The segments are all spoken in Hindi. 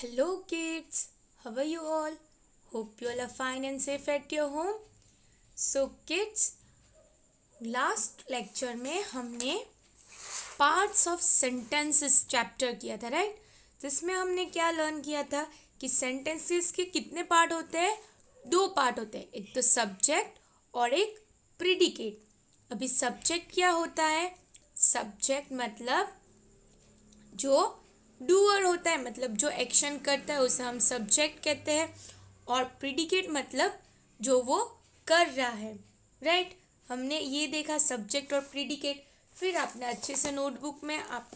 Hello kids, how are you all? Hope you all are fine and safe at your home. So kids, last lecture में हमने पार्ट्स ऑफ सेंटेंसेस चैप्टर किया था, राइट? जिसमें हमने क्या लर्न किया था कि सेंटेंसेस के कितने पार्ट होते हैं? 2 पार्ट होते हैं, एक तो सब्जेक्ट और एक प्रीडिकेट। अभी सब्जेक्ट क्या होता है? सब्जेक्ट मतलब जो डूअर होता है, मतलब जो एक्शन करता है उसे हम सब्जेक्ट कहते हैं, और प्रीडिकेट मतलब जो वो कर रहा है, राइट? हमने ये देखा सब्जेक्ट और प्रीडिकेट। फिर आपने अच्छे से नोटबुक में आप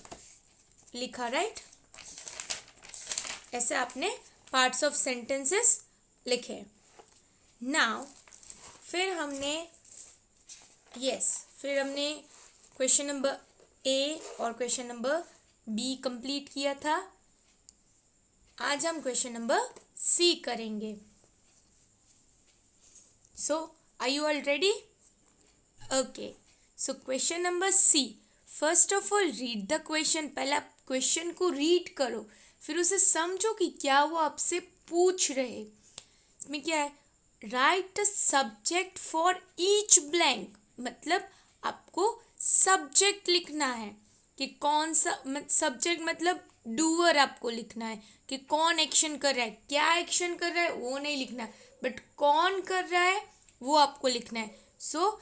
लिखा, राइट? ऐसे आपने पार्ट्स ऑफ सेंटेंसेस लिखे। नाउ फिर हमने क्वेश्चन नंबर ए और क्वेश्चन नंबर बी कंप्लीट किया था। आज हम क्वेश्चन नंबर सी करेंगे। So are you all ready? Okay, so question number C. First of all read the question. पहले आप क्वेश्चन को रीड करो, फिर उसे समझो कि क्या वो आपसे पूछ रहे। इसमें क्या है? Right the subject for each blank, मतलब आपको सब्जेक्ट लिखना है कि कौन सा सब्जेक्ट मतलब डूअर आपको लिखना है कि कौन एक्शन कर रहा है, क्या एक्शन कर रहा है वो नहीं लिखना, बट कौन कर रहा है वो आपको लिखना है। सो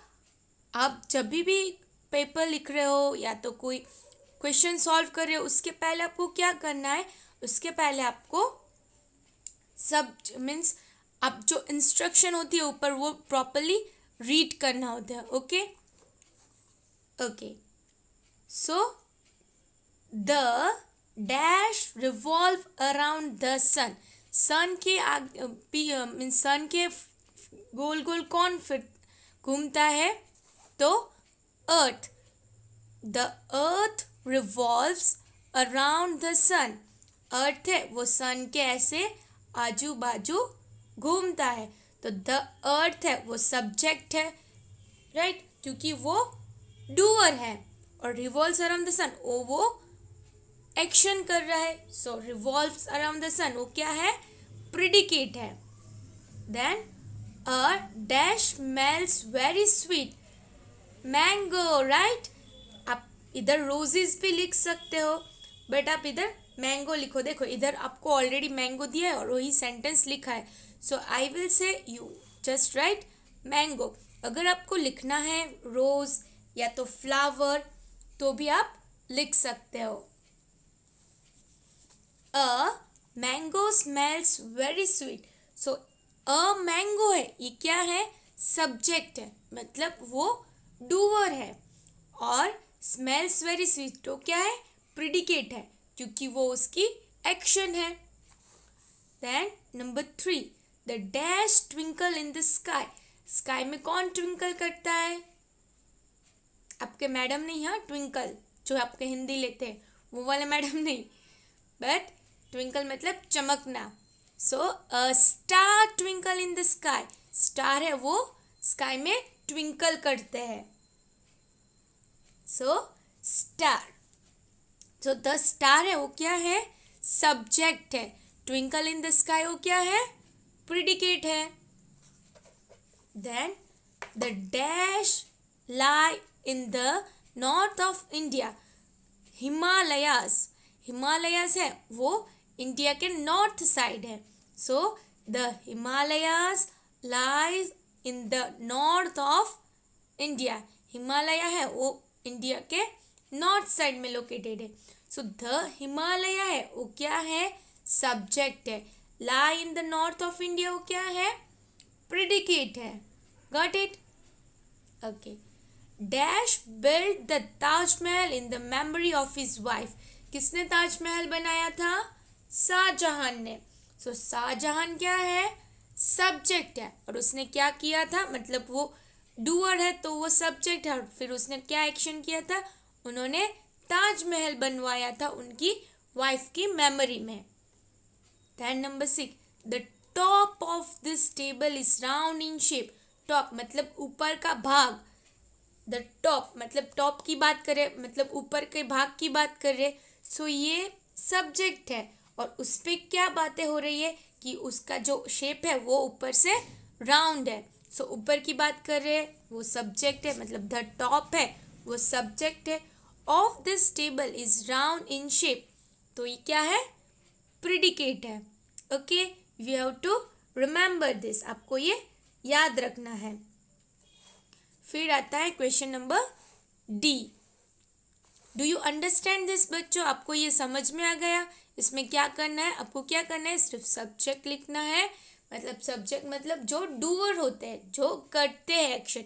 आप जब भी पेपर लिख रहे हो या तो कोई क्वेश्चन सॉल्व कर रहे हो, उसके पहले आपको क्या करना है? उसके पहले आपको मीन्स आप जो इंस्ट्रक्शन होती है ऊपर वो प्रॉपरली रीड करना होता है। Okay okay, so the dash revolve around the sun. Sun के सन के गोल गोल कौन फिर घूमता है? तो earth. The earth revolves around the sun. Earth है वो सन के ऐसे आजू बाजू घूमता है, तो द अर्थ है वो सब्जेक्ट है, राइट? क्योंकि वो डूअर है, और रिवॉल्व्स अराउंड द सन वो एक्शन कर रहा है। So revolves around the sun वो क्या है? प्रिडिकेट है। Then a dash smells very sweet. Mango, right? आप इधर रोजेस भी लिख सकते हो, बट आप इधर मैंगो लिखो। देखो इधर आपको ऑलरेडी मैंगो दिया है और वही सेंटेंस लिखा है। So I will say you just write mango. अगर आपको लिखना है रोज या तो फ्लावर तो भी आप लिख सकते हो। A mango smells very sweet. So a mango है, ये क्या है? सब्जेक्ट है, मतलब वो डूअर है, और स्मेल्स वेरी स्वीट तो क्या है? प्रिडिकेट है, क्योंकि वो उसकी एक्शन है। Then number 3, the dash twinkle in the sky. Sky में कौन ट्विंकल करता है? आपके मैडम नहीं, हाँ, ट्विंकल जो आपके हिंदी लेते हैं वो वाले मैडम नहीं, बट ट्विंकल मतलब चमकना। So a star twinkle in the sky. Star है वो स्काई में ट्विंकल करते हैं। सो स्टार, जो द स्टार है वो क्या है? सब्जेक्ट है। ट्विंकल इन द स्काई वो क्या है? प्रिडिकेट है। Then the dash lie in the north of India. Himalayas, Himalayas है वो इंडिया के नॉर्थ साइड है। So the Himalayas lies in the north of India. Himalaya है वो इंडिया के नॉर्थ साइड में लोकेटेड है। सो द हिमालय है वो क्या है? सब्जेक्ट है। Lie in the north of India वो क्या है? प्रिडिकेट है। Got it? Okay. Dash build the Taj Mahal in the memory of his wife. किसने ताजमहल बनाया था? शाहजहां ने। सो शाहजहां क्या है? सब्जेक्ट है, और उसने क्या किया था? मतलब वो डूअर है तो वो सब्जेक्ट है, और फिर उसने क्या एक्शन किया था? उन्होंने ताजमहल बनवाया था उनकी वाइफ की मेमोरी में। Then number 6, the top of this table is round in shape. Top मतलब ऊपर का भाग। द टॉप मतलब टॉप की बात करें, मतलब ऊपर के भाग की बात करें। सो ये सब्जेक्ट है और उस पर क्या बातें हो रही है कि उसका जो शेप है वो ऊपर से राउंड है। सो ऊपर की बात कर रहे हैं, वो सब्जेक्ट है, मतलब द टॉप है वो सब्जेक्ट है। Of this table is round in shape, तो ये क्या है, प्रिडिकेट है। Okay, you have to remember this, आपको ये याद रखना है। फिर आता है question number d. Do you understand this बच्चों, आपको ये समझ में आ गया? इसमें क्या करना है, आपको क्या करना है, सिर्फ सब्जेक्ट लिखना है। मतलब सब्जेक्ट मतलब जो डूअर होते हैं, जो करते हैं एक्शन।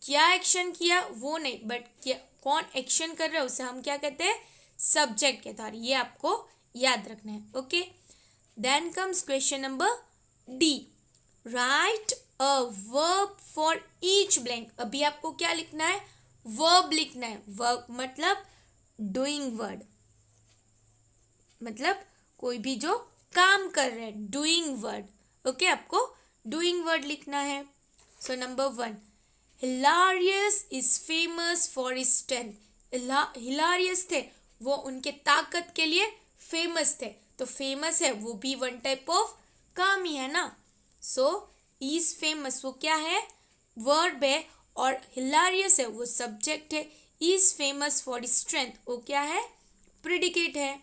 क्या एक्शन किया वो नहीं, बट क्या कौन एक्शन कर रहा है उसे हम क्या कहते हैं, सब्जेक्ट कहते हैं। ये आपको याद रखना है। Okay, then comes question number d. Write a verb for each blank. अभी आपको क्या लिखना है, वर्ब लिखना है। वर्ब मतलब डूइंग वर्ड, मतलब कोई भी जो काम कर रहे हैं, डूइंग वर्ड। ओके, आपको डूइंग वर्ड लिखना है। So number 1, hilarious is famous for his strength. Hilarious थे वो उनके ताकत के लिए फेमस थे, तो फेमस है वो भी वन टाइप ऑफ काम ही है ना। सो इज फेमस वो क्या है, वर्ब है, और हिलारियस है वो सब्जेक्ट है। Is famous for his strength वो क्या है, प्रिडिकेट है।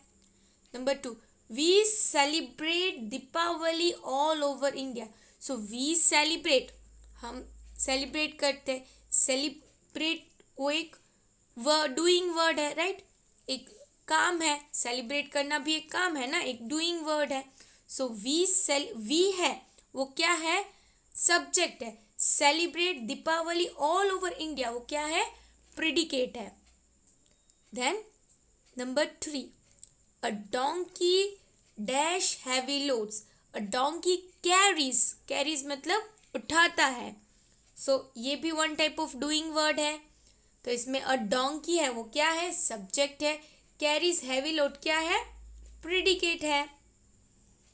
Number 2, we celebrate Deepawali all over India. So we celebrate, हम सेलिब्रेट करते हैं। सेलिब्रेट वो एक डूइंग वर्ड है, राइट, एक काम है। सेलिब्रेट करना भी एक काम है ना, एक डूइंग वर्ड है। सो वी है वो क्या है, सब्जेक्ट है। Celebrate Deepawali all over India वो क्या है, प्रिडिकेट है। Then number 3, a donkey dash heavy loads. A donkey carries मतलब उठाता है। सो ये भी one type of doing word है। तो इसमें अ डोंकी है वो क्या है, सब्जेक्ट है। कैरीज हैवी लोड क्या है, प्रिडिकेट है।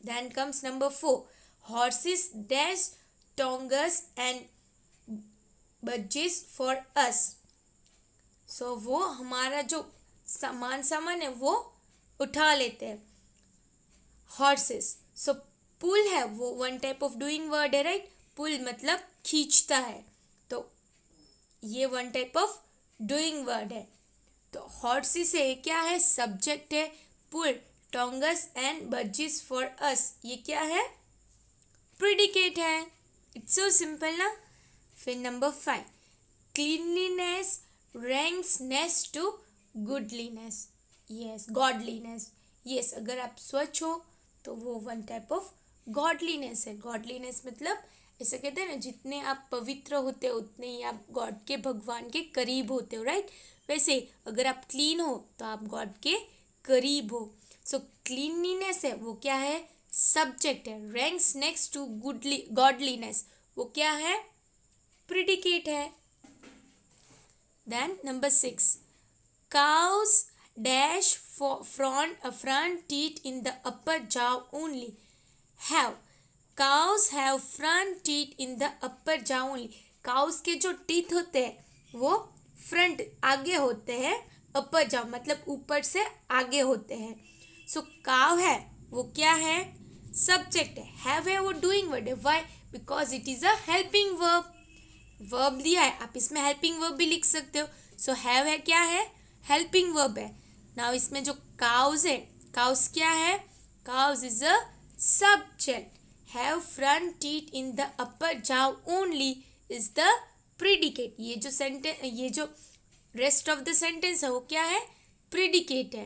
Then comes number 4, horses dash tongas and buses for us. सो वो हमारा जो सामान है वो उठा लेते हैं, हॉर्सेस। सो पुल है वो one type of doing word है, राइट। पुल मतलब खींचता है, तो ये one type of doing word है। तो हॉर्सेस है क्या है, सब्जेक्ट है। पुल, टोंगस एंड बजेस फॉर अस ये क्या है, प्रिडिकेट है। इट्स सो सिंपल ना। फिर number 5, cleanliness ranks next to goodliness. Yes, godliness. Yes, अगर आप स्वच्छ हो तो वो वन टाइप ऑफ गॉडलीनेस है। गॉडलीनेस मतलब ऐसा कहते हैं ना, जितने आप पवित्र होते हो उतने ही आप गॉड के, भगवान के करीब होते हो, राइट। वैसे अगर आप क्लीन हो तो आप गॉड के करीब हो। सो क्लीनलीनेस है वो क्या है, सब्जेक्ट है। रैंक्स नेक्स्ट टू गॉडलीनेस वो क्या है, प्रिडिकेट है। Then number 6, cows dash front teeth in the upper jaw only. Cows have front teeth in the upper jaw only. cows के जो टीथ होते हैं वो फ्रंट आगे होते हैं, अपर जाव मतलब ऊपर से आगे होते हैं। सो काव है वो क्या है, सब्जेक्ट है। हैव है वो डूइंग वर्ड है। Why, because it is a helping verb. Verb दिया है, आप इसमें हेल्पिंग वर्ब भी लिख सकते हो। सो हैव है क्या है, हेल्पिंग वर्ब है। नाउ इसमें जो काउज है, काउज क्या है, cows is a subject. Have front teeth in the upper jaw only is the predicate. ये जो सेंटेंस, ये जो रेस्ट ऑफ द सेंटेंस है वो क्या है, प्रिडिकेट है।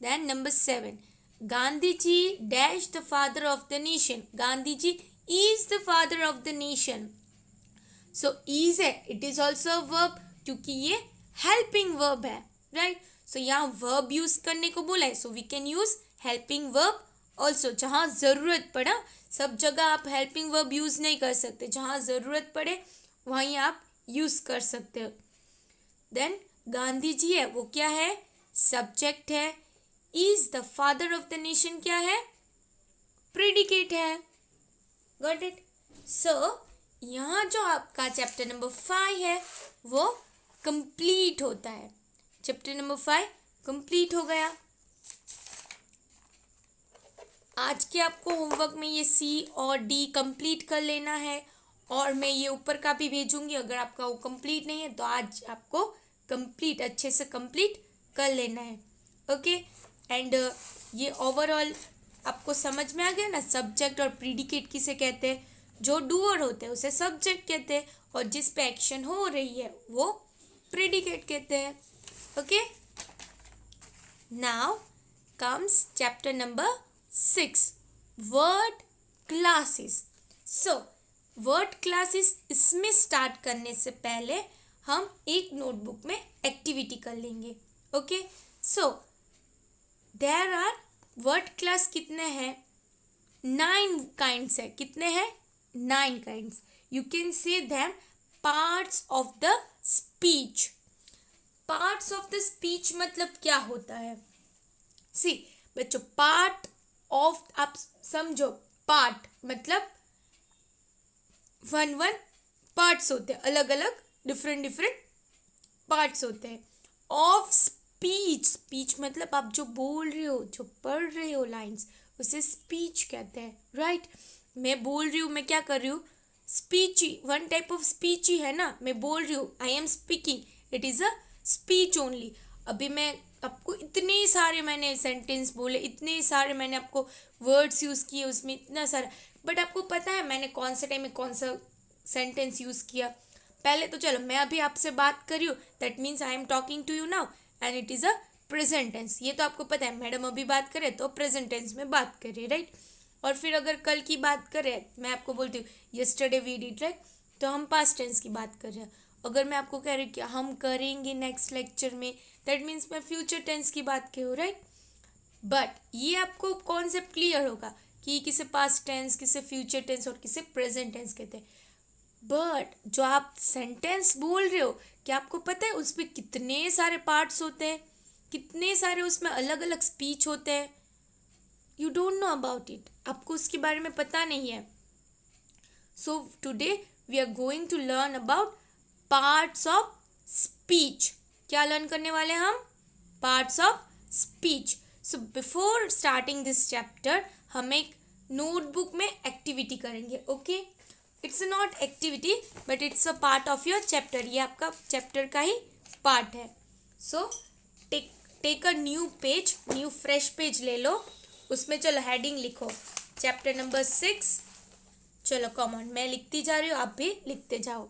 Then number 7, Gandhi ji dash the father of the nation. Gandhi ji is the father of the nation. So is है, इट इज ऑल्सो वर्ब क्योंकि ये हेल्पिंग वर्ब है, राइट। सो यहाँ वर्ब यूज करने को बोला है, so we can use helping verb also. जहाँ ज़रूरत पड़ा, सब जगह आप हेल्पिंग वर्ब यूज नहीं कर सकते, जहाँ ज़रूरत पड़े वहीं आप यूज कर सकते हो। देन गांधी जी है वो क्या है, सब्जेक्ट है। Is the father of the nation क्या है, प्रिडिकेट है। Got it. सो यहाँ जो आपका चैप्टर नंबर 5 है वो कंप्लीट होता है। चैप्टर नंबर 5 कंप्लीट हो गया। आज के आपको होमवर्क में ये सी और डी कंप्लीट कर लेना है, और मैं ये ऊपर का भी भेजूंगी। अगर आपका वो कंप्लीट नहीं है तो आज आपको कंप्लीट अच्छे से कंप्लीट कर लेना है। ओके, एंड ये ओवरऑल आपको समझ में आ गया ना। सब्जेक्ट और प्रीडिकेट किसे कहते हैं? जो डूअर होते हैं उसे सब्जेक्ट कहते हैं, और जिस पे एक्शन हो रही है वो प्रीडिकेट कहते हैं। Okay, now comes chapter number 6, word classes. So word classes, इसमें स्टार्ट करने से पहले हम एक नोटबुक में एक्टिविटी कर लेंगे। Okay, so there are word class कितने हैं? 9 काइंड्स है। कितने हैं? 9 kinds. You can say them parts of the speech. Parts of the speech मतलब क्या होता है? सी बच्चों, पार्ट ऑफ, आप समझो, पार्ट मतलब वन पार्ट्स होते हैं, अलग अलग डिफरेंट पार्ट्स होते हैं। ऑफ स्पीच, स्पीच मतलब आप जो बोल रहे हो, जो पढ़ रहे हो लाइन्स, उसे स्पीच कहते हैं। राइट, मैं बोल रही हूँ, मैं क्या कर रही हूँ? स्पीच ही, वन टाइप ऑफ स्पीच ही है ना। मैं बोल रही हूँ, I am speaking, it is a speech only. अभी मैं आपको इतने सारे मैंने सेंटेंस बोले, इतने सारे मैंने आपको वर्ड्स यूज़ किए, उसमें इतना सारा, बट आपको पता है मैंने कौन से टाइम में कौन सा सेंटेंस यूज़ किया? पहले तो चलो, मैं अभी आपसे बात कर रही हूँ, that means I am talking to you now and it is a present tense. ये तो आपको पता है, मैडम अभी बात करे तो प्रेजेंट टेंस में बात करे, राइट। और फिर अगर कल की बात करें, मैं आपको बोलती हूँ यस्टरडे वी डिड, राइट, तो हम पास्ट टेंस की बात कर रहे हैं। अगर मैं आपको कह रही हूँ कि हम करेंगे नेक्स्ट लेक्चर में, दैट मीन्स मैं फ्यूचर टेंस की बात की हूँ, राइट। बट ये आपको कॉन्सेप्ट क्लियर होगा कि किसे पास्ट टेंस, किसे फ्यूचर टेंस और किसे प्रेजेंट टेंस कहते हैं। बट जो आप सेंटेंस बोल रहे हो, क्या आपको पता है उस पर कितने सारे पार्ट्स होते हैं? कितने सारे उसमें अलग अलग स्पीच होते हैं? You don't know about it, आपको उसके बारे में पता नहीं है। So today we are going to learn about parts of speech. क्या लर्न करने वाले हैं हम? Parts of speech. So before starting this chapter हम एक नोटबुक में एक्टिविटी करेंगे। Okay, it's not activity but it's a part of your chapter. ये आपका चैप्टर का ही पार्ट है। So take a new page, new fresh page ले लो, उसमें चलो हेडिंग लिखो, चैप्टर नंबर 6। चलो कम ऑन, मैं लिखती जा रही हूँ, आप भी लिखते जाओ।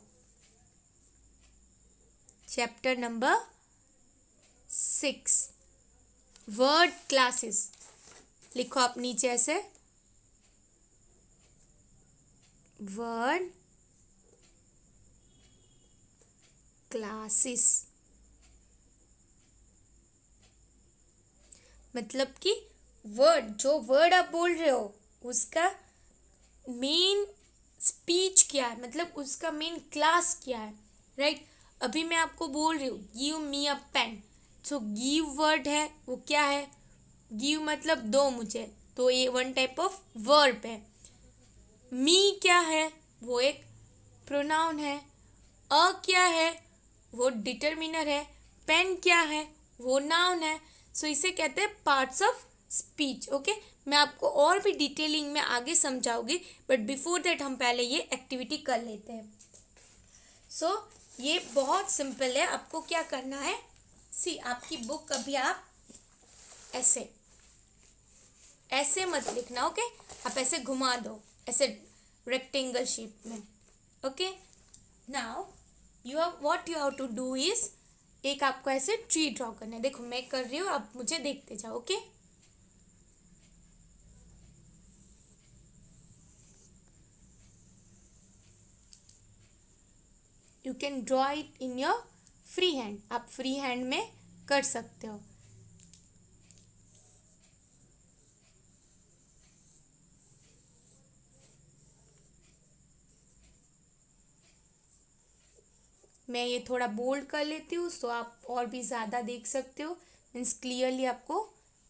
Chapter number 6, word classes. लिखो आप नीचे ऐसे, वर्ड क्लासेस, मतलब कि वर्ड, जो वर्ड आप बोल रहे हो उसका मेन स्पीच क्या है, मतलब उसका मेन क्लास क्या है, राइट। अभी मैं आपको बोल रही हूँ गिव मी अ पेन, सो गिव वर्ड है, वो क्या है? गिव मतलब दो मुझे, तो ये वन टाइप ऑफ वर्ब है। मी क्या है? वो एक प्रोनाउन है। अ क्या है? वो डिटर्मिनर है। पेन क्या है? वो नाउन है। सो इसे कहते हैं पार्ट्स ऑफ स्पीच। ओके, मैं आपको और भी डिटेलिंग में आगे समझाऊंगी, बट बिफोर दैट हम पहले ये एक्टिविटी कर लेते हैं। सो ये बहुत सिंपल है। आपको क्या करना है, सी आपकी बुक अभी आप ऐसे ऐसे मत लिखना, ओके, आप ऐसे घुमा दो, ऐसे रेक्टेंगल शेप में। Okay, now you have what you have to do is, एक आपको ऐसे ट्री ड्रॉ करना है। देखो मैं कर रही हूँ, आप मुझे देखते जाओ। Okay, you can draw it in your free hand, आप फ्री हैंड में कर सकते हो। मैं ये थोड़ा बोल्ड कर लेती हूँ सो आप और भी ज़्यादा देख सकते हो, मीन्स क्लियरली आपको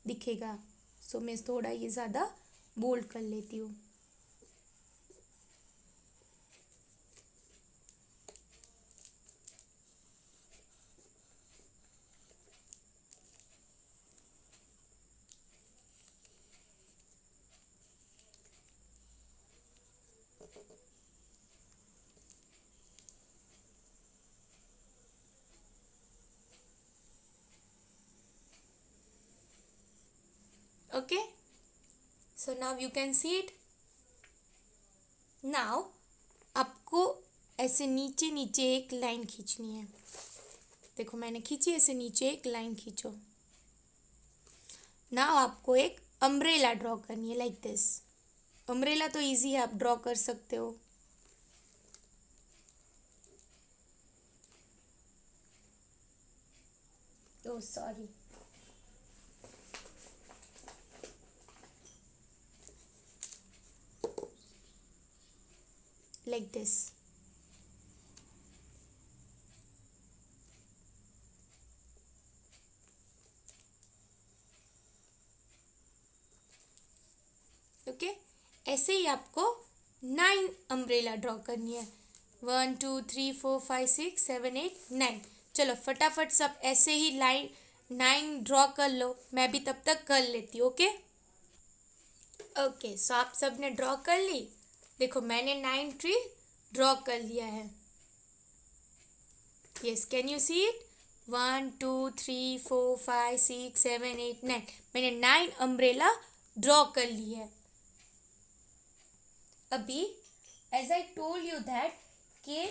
दिखेगा। सो मैं थोड़ा ये ज़्यादा बोल्ड कर लेती हूँ। Okay, so now you can see it. Now आपको ऐसे नीचे नीचे एक लाइन खींचनी है. देखो मैंने खींची, ऐसे नीचे एक लाइन खींचो. नाउ आपको एक अम्ब्रेला ड्रॉ करनी है लाइक दिस. अम्ब्रेला तो इजी है, आप ड्रॉ कर सकते हो. Oh sorry. Like this. Okay, ऐसे ही आपको 9 अम्ब्रेला ड्रॉ करनी है. 1 2 3 4 5 6 7 8 9. चलो फटाफट सब ऐसे ही लाइन 9 ड्रॉ कर लो. मैं भी तब तक कर लेती हूँ. ओके ओके, सो आप सब ने ड्रॉ कर ली. देखो मैंने 9 ट्री ड्रॉ कर लिया है. Yes, can you see it? 1 2 3 4 5 6 7 8 9. मैंने 9 अम्ब्रेला ड्रॉ कर ली है. अभी as I told you that कि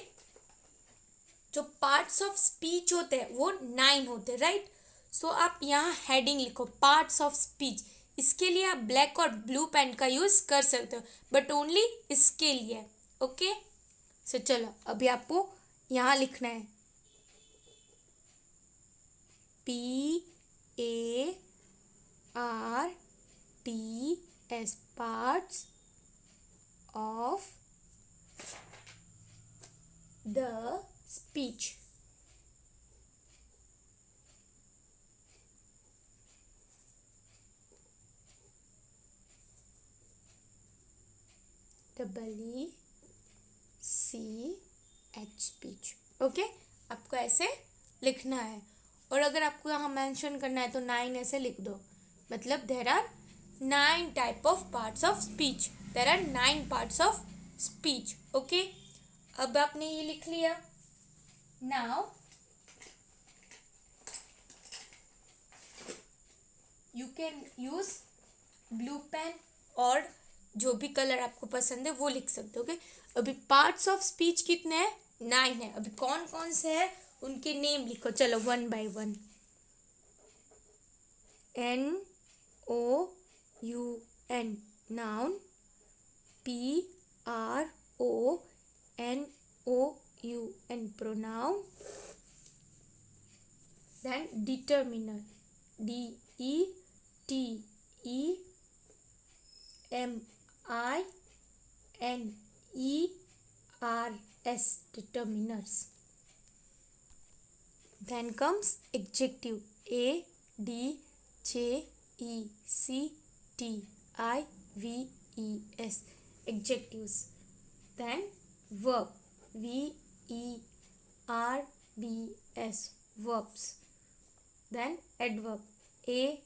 जो पार्ट्स ऑफ स्पीच होते हैं वो 9 होते हैं, राइट. सो आप यहाँ हेडिंग लिखो, पार्ट्स ऑफ स्पीच. इसके लिए आप ब्लैक और ब्लू पेन का यूज कर सकते हो, बट ओनली इसके लिए. ओके, सो चलो अभी आपको यहाँ लिखना है PARTS, parts of the speech. speech. Okay, आपको ऐसे लिखना है. और अगर आपको यहाँ मेंशन करना है तो 9 ऐसे लिख दो. मतलब there are 9 type of parts of speech. There are 9 parts of speech. Okay, अब आपने ये लिख लिया. Now you can use blue pen और जो भी कलर आपको पसंद है वो लिख सकते हो. ओके, अभी पार्ट्स ऑफ स्पीच कितने हैं? 9 है. अभी कौन कौन से हैं उनके नेम लिखो. चलो 1 by 1. NOUN, noun. PRONOUN, pronoun. Then determiner, DETERMINERS, determiners. Then comes adjective, ADJECTIVES, adjectives. Then verb, VERBS, verbs. Then adverb, ADVERB,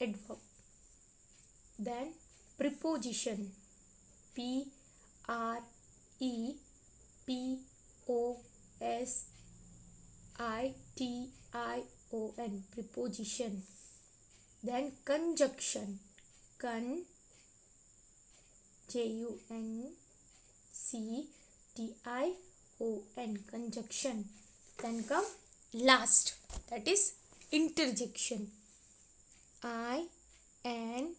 adverb. Then preposition, PREPOSITION, preposition. Then conjunction, JUNCTION, conjunction. Then come last, that is interjection, INTERJECTION,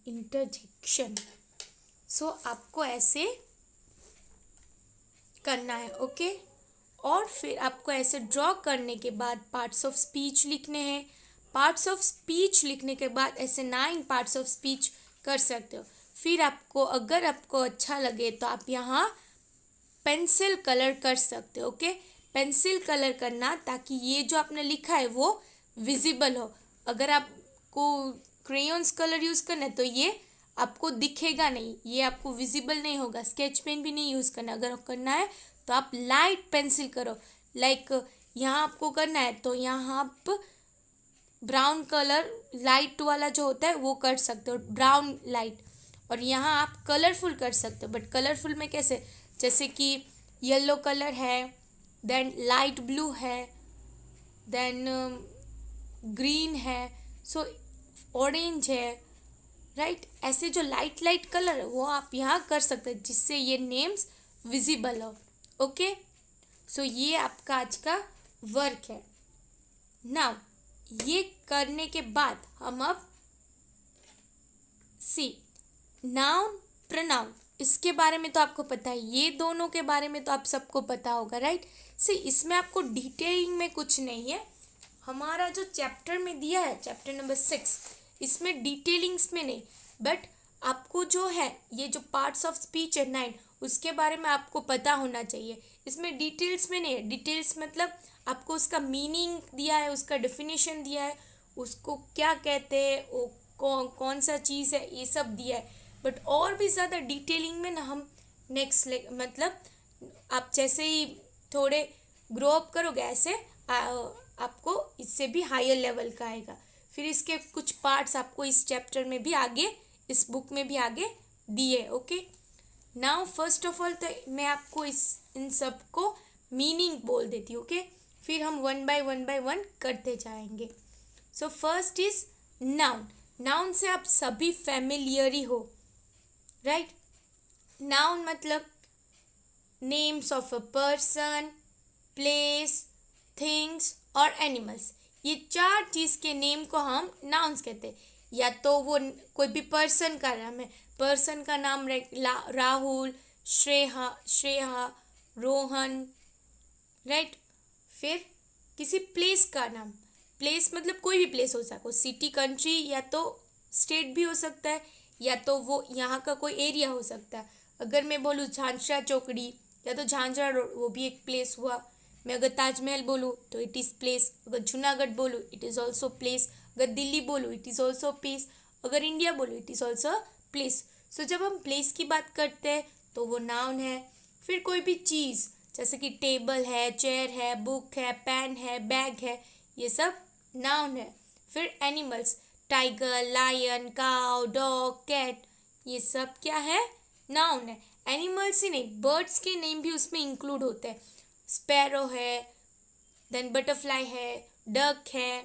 interjection. सो आपको ऐसे करना है. ओके, और फिर आपको ऐसे ड्रॉ करने के बाद पार्ट्स ऑफ स्पीच लिखने हैं. पार्ट्स ऑफ स्पीच लिखने के बाद ऐसे 9 पार्ट्स ऑफ स्पीच कर सकते हो. फिर आपको अगर आपको अच्छा लगे तो आप यहाँ पेंसिल कलर कर सकते हो. ओके, पेंसिल कलर करना ताकि ये जो आपने लिखा है वो विजिबल हो. अगर आपको क्रेयॉन्स कलर यूज़ करना है तो ये आपको दिखेगा नहीं, ये आपको विजिबल नहीं होगा. स्केच पेन भी नहीं यूज़ करना. अगर करना है तो आप लाइट पेंसिल करो. लाइक यहाँ आपको करना है तो यहाँ आप ब्राउन कलर लाइट वाला जो होता है वो कर सकते हो, ब्राउन लाइट। और यहाँ आप कलरफुल कर सकते हो, बट कलरफुल में कैसे, जैसे कि येलो कलर है, देन लाइट ब्लू है, देन ग्रीन है, सो ऑरेंज है, राइट। ऐसे जो लाइट लाइट कलर है वो आप यहाँ कर सकते हैं, जिससे ये नेम्स विजिबल हो। ओके, सो ये आपका आज का वर्क है। नाउ ये करने के बाद हम अब सी नाउन प्रोनाउन, इसके बारे में तो आपको पता है, ये दोनों के बारे में तो आप सबको पता होगा, राइट। सी इसमें आपको डिटेलिंग में कुछ नहीं है, हमारा जो चैप्टर में दिया है चैप्टर नंबर 6, इसमें डिटेलिंग्स में नहीं, बट आपको जो है ये जो पार्ट्स ऑफ स्पीच है 9, उसके बारे में आपको पता होना चाहिए। इसमें डिटेल्स में नहीं है, डिटेल्स मतलब आपको उसका मीनिंग दिया है, उसका डेफिनेशन दिया है, उसको क्या कहते हैं, वो कौन सा चीज़ है, ये सब दिया है। बट और भी ज़्यादा डिटेलिंग में ना हम नेक्स्ट मतलब आप जैसे ही थोड़े ग्रो अप करोगे ऐसे आपको इससे भी हायर लेवल का आएगा। फिर इसके कुछ पार्ट्स आपको इस चैप्टर में भी आगे, इस बुक में भी आगे दिए। Okay, now first of all तो मैं आपको इन सब को मीनिंग बोल देती हूँ। ओके, फिर हम वन बाय वन करते जाएंगे। So first is noun. Noun से आप सभी फैमिलियर ही हो, राइट। नाउन मतलब names of a person, place, things और एनिमल्स, ये 4 चीज़ के नेम को हम नाउन्स कहते हैं। या तो वो कोई भी पर्सन का नाम है, पर्सन का नाम राहुल, श्रेया, रोहन, राइट। फिर किसी प्लेस का नाम, प्लेस मतलब कोई भी प्लेस हो सकता है, सिटी, कंट्री या तो स्टेट भी हो सकता है, या तो वो यहाँ का कोई एरिया हो सकता है। अगर मैं बोलूँ झांझरा चौकड़ी या तो झांझरा रोड, वो भी एक प्लेस हुआ। मैं अगर ताजमहल बोलूँ तो इट इज़ प्लेस, अगर जूनागढ़ बोलूँ इट इज़ ऑल्सो प्लेस, अगर दिल्ली बोलूँ इट इज़ ऑल्सो प्लेस, अगर इंडिया बोलूँ इट इज़ ऑल्सो प्लेस। सो जब हम प्लेस की बात करते हैं तो वो नाउन है। फिर कोई भी चीज़ जैसे कि टेबल है, चेयर है, बुक है, पेन है, बैग है, ये सब नाउन है। फिर animals, tiger, lion, cow, dog, cat, ये सब क्या है, नाउन है। एनिमल्स ही नहीं, बर्ड्स के नेम भी उसमें इंक्लूड होते हैं। स्पैरो है, देन बटरफ्लाई है, डक है,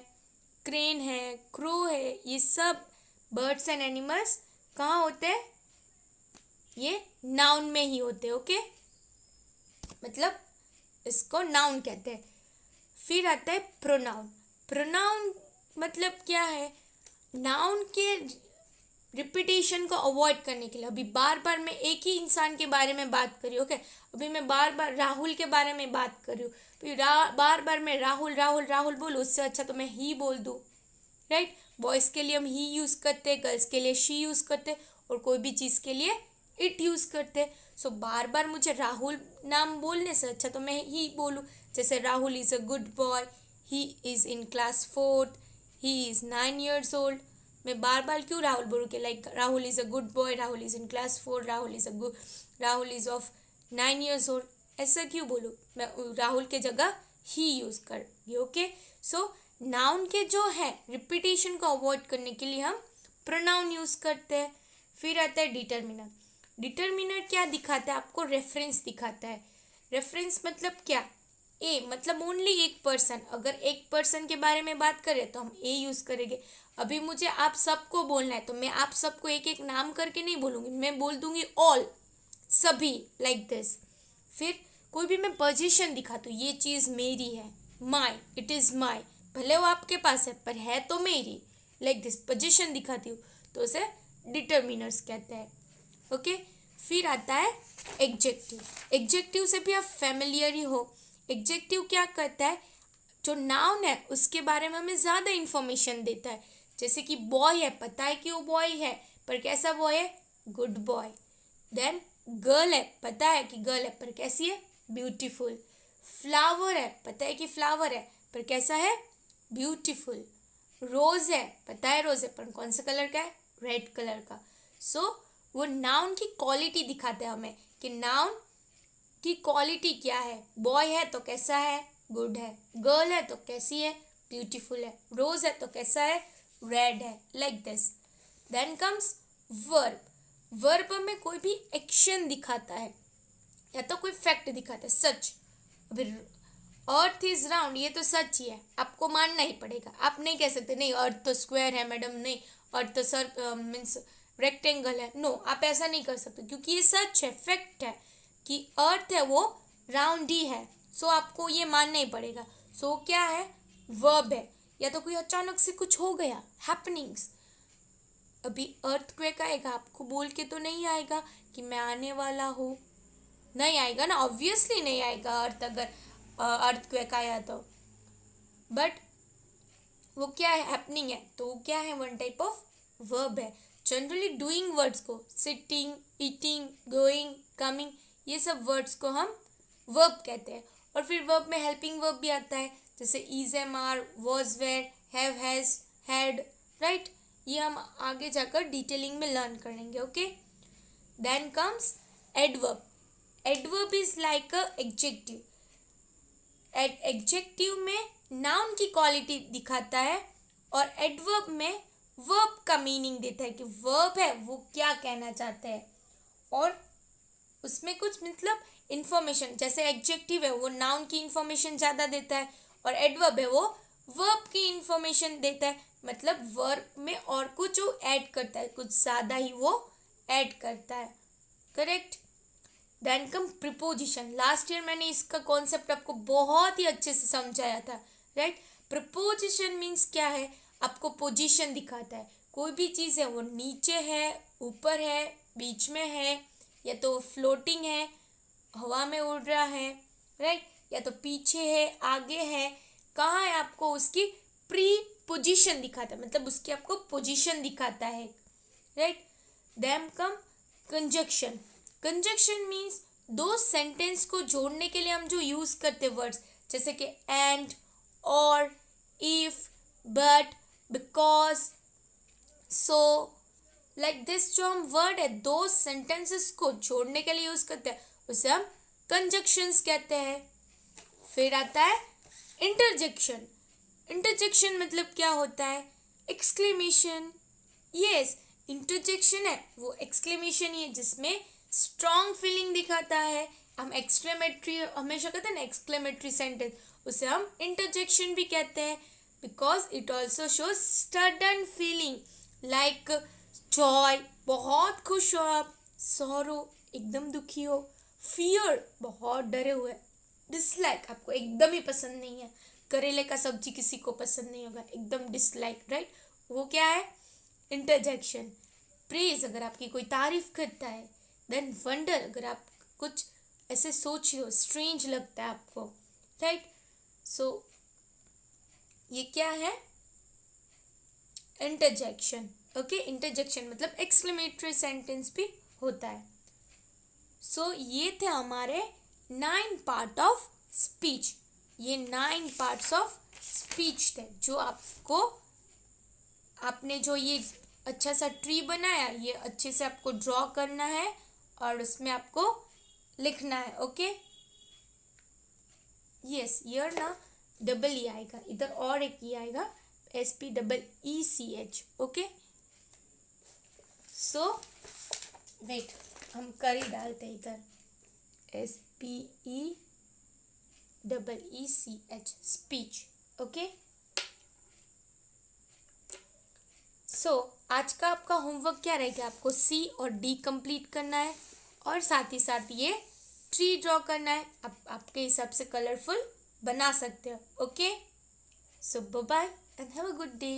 क्रेन है, क्रो है, ये सब बर्ड्स एंड एनिमल्स कहाँ होते हैं, ये नाउन में ही होते हैं। ओके, मतलब इसको नाउन कहते हैं। फिर आता है प्रोनाउन। प्रोनाउन मतलब क्या है, नाउन के रिपीटेशन को अवॉइड करने के लिए। अभी बार बार मैं एक ही इंसान के बारे में बात कर रही हूँ। ओके, अभी मैं बार बार राहुल के बारे में बात कर रही हूँ, फिर बार बार मैं राहुल राहुल राहुल बोलूँ, उससे अच्छा तो मैं ही बोल दूँ, राइट। बॉयज़ के लिए हम ही यूज़ करते हैं, गर्ल्स के लिए शी यूज़ करते हैं, और कोई भी चीज़ के लिए इट यूज़ करते हैं। सो बार बार मुझे राहुल नाम बोलने से अच्छा तो मैं ही बोलूँ। जैसे Rahul is a good boy, he is in class 4th, he is 9 years old। मैं बार बार क्यों राहुल बोलूँ कि like Rahul is a good boy, Rahul is in class 4, Rahul is of 9 years old, ऐसा क्यों बोलूँ। मैं राहुल के जगह ही यूज़ कर दी। ओके, सो नाउन के जो है रिपीटेशन को अवॉइड करने के लिए हम प्रोनाउन यूज़ करते हैं। फिर आता है डिटर्मिनर। डिटर्मिनर क्या दिखाता है आपको, रेफरेंस दिखाता है। रेफरेंस मतलब क्या, ए मतलब ओनली एक पर्सन, अगर एक पर्सन के बारे में बात करें तो हम ए यूज़ करेंगे। अभी मुझे आप सबको बोलना है तो मैं आप सबको एक एक नाम करके नहीं बोलूँगी, मैं बोल दूँगी ऑल, सभी, लाइक दिस। फिर कोई भी मैं पोजीशन दिखाती हूँ, ये चीज़ मेरी है, माई, इट इज़ माई, भले वो आपके पास है पर है तो मेरी, लाइक दिस पोजीशन दिखाती हूँ, तो उसे डिटर्मिनर्स कहते हैं। ओके, फिर आता है एग्जेक्टिव। एग्जेक्टिव से भी आप फैमिलियर ही हो। एग्जेक्टिव क्या करता है, जो नाउन है उसके बारे में हमें ज़्यादा इन्फॉर्मेशन देता है। जैसे कि बॉय है, पता है कि वो बॉय है पर कैसा बॉय है, गुड बॉय। देन गर्ल है, पता है कि गर्ल है पर कैसी है, ब्यूटीफुल। फ्लावर है, पता है कि फ्लावर है पर कैसा है, ब्यूटीफुल। रोज़ है, पता है रोज़ है पर कौन सा कलर का है, रेड कलर का। सो वो नाउन की क्वालिटी दिखाते हैं हमें कि नाउन की क्वालिटी क्या है। बॉय है तो कैसा है, गुड है। गर्ल है तो कैसी है, ब्यूटीफुल है, रोज है तो कैसा है, रेड है, like this. Then comes verb. Verb में कोई भी एक्शन दिखाता है या तो कोई फैक्ट दिखाता है, सच। अभी अर्थ इज राउंड, ये तो सच ही है, आपको मानना ही पड़ेगा। आप नहीं कह सकते नहीं अर्थ तो स्क्वायर है मैडम, नहीं अर्थ तो सर मीन्स रेक्टेंगल है, नो, आप ऐसा नहीं कर सकते क्योंकि ये सच है, फैक्ट है कि अर्थ है वो राउंड ही है। सो आपको ये मानना ही पड़ेगा। सो क्या है, वर्ब है। या तो कोई अचानक से कुछ हो गया, हैपनिंग्स। अभी अर्थक्वेक आएगा, आपको बोल के तो नहीं आएगा कि मैं आने वाला हूँ, नहीं आएगा ना, ऑब्वियसली नहीं आएगा अर्थ अगर अर्थक्वेक आया तो। बट वो क्या है, हैपनिंग है, तो वो क्या है, वन टाइप ऑफ वर्ब है। जनरली डूइंग वर्ड्स को, सिटिंग, ईटिंग, गोइंग, कमिंग, ये सब वर्ड्स को हम वर्ब कहते हैं। और फिर वर्ब में हेल्पिंग वर्ब भी आता है, जैसे is, am, are, was, were, have, has, had, right. ये हम आगे जाकर डिटेलिंग में लर्न करेंगे, okay. Then comes adverb. Adverb is like a adjective. Adjective में नाउन की क्वालिटी दिखाता है और एडवर्ब में वर्ब का मीनिंग देता है कि वर्ब है वो क्या कहना चाहता है, और उसमें कुछ मतलब इंफॉर्मेशन, जैसे एडजेक्टिव है वो नाउन की इंफॉर्मेशन ज़्यादा देता है और एडवर्ब है वो वर्ब की इंफॉर्मेशन देता है, मतलब वर्ब में और कुछ वो ऐड करता है, कुछ ज़्यादा ही वो ऐड करता है, correct. Then come preposition. Last year मैंने इसका कॉन्सेप्ट आपको बहुत ही अच्छे से समझाया था, राइट। प्रीपोजिशन मीन्स क्या है, आपको पोजीशन दिखाता है, कोई भी चीज़ है वो नीचे है, ऊपर है, बीच में है, या तो फ्लोटिंग है, हवा में उड़ रहा है, राइट, या तो पीछे है, आगे है, कहाँ है, आपको उसकी प्री पोजीशन दिखाता है, मतलब उसकी आपको पोजीशन दिखाता है, right. Then come conjunction. Conjunction means दो सेंटेंस को जोड़ने के लिए हम जो यूज करते वर्ड्स, जैसे कि एंड, और, if, but, because, so, like this जो हम वर्ड है दो सेंटेंसेस को जोड़ने के लिए यूज करते हैं उसे हम कंजक्शंस कहते हैं। फिर आता है इंटरजेक्शन। इंटरजेक्शन मतलब क्या होता है, एक्सक्लेमेशन। यस, इंटरजेक्शन है वो एक्सक्लेमेशन ही है जिसमें स्ट्रॉन्ग फीलिंग दिखाता है। हम एक्सक्लेमेटरी हमेशा कहते हैं ना, एक्सक्लेमेटरी सेंटेंस, उसे हम इंटरजेक्शन भी कहते हैं because it also shows sudden feeling like Joy, बहुत खुश हो आप, सॉरो, एकदम दुखी हो, फियर, बहुत डरे हुए, डिसलाइक, आपको एकदम ही पसंद नहीं है, करेले का सब्जी किसी को पसंद नहीं होगा, एकदम डिसलाइक, राइट, वो क्या है, इंटरजेक्शन। प्रेज, अगर आपकी कोई तारीफ करता है। देन वंडर, अगर आप कुछ ऐसे सोच रहे हो, स्ट्रेंज लगता है आपको, राइट। सो ये क्या है, इंटरजेक्शन, ओके। इंटरजेक्शन मतलब एक्सक्लेमेटरी सेंटेंस भी होता है। सो ये थे हमारे 9 पार्ट ऑफ स्पीच। ये 9 पार्ट्स ऑफ स्पीच थे जो आपको, आपने जो ये अच्छा सा ट्री बनाया, ये अच्छे से आपको ड्रॉ करना है और उसमें आपको लिखना है, ओके। यस, ईयर ना डबल ई आएगा, इधर और एक ई आएगा, SPEECH, ओके। सो वेट, हम कर ही डालते हैं इधर, SPEECH, स्पीच, ओके। सो आज का आपका होमवर्क क्या रहेगा, आपको C और D कंप्लीट करना है और साथ ही साथ ये ट्री ड्रॉ करना है। आप आपके हिसाब से कलरफुल बना सकते हो, okay. So bye bye and have a good day.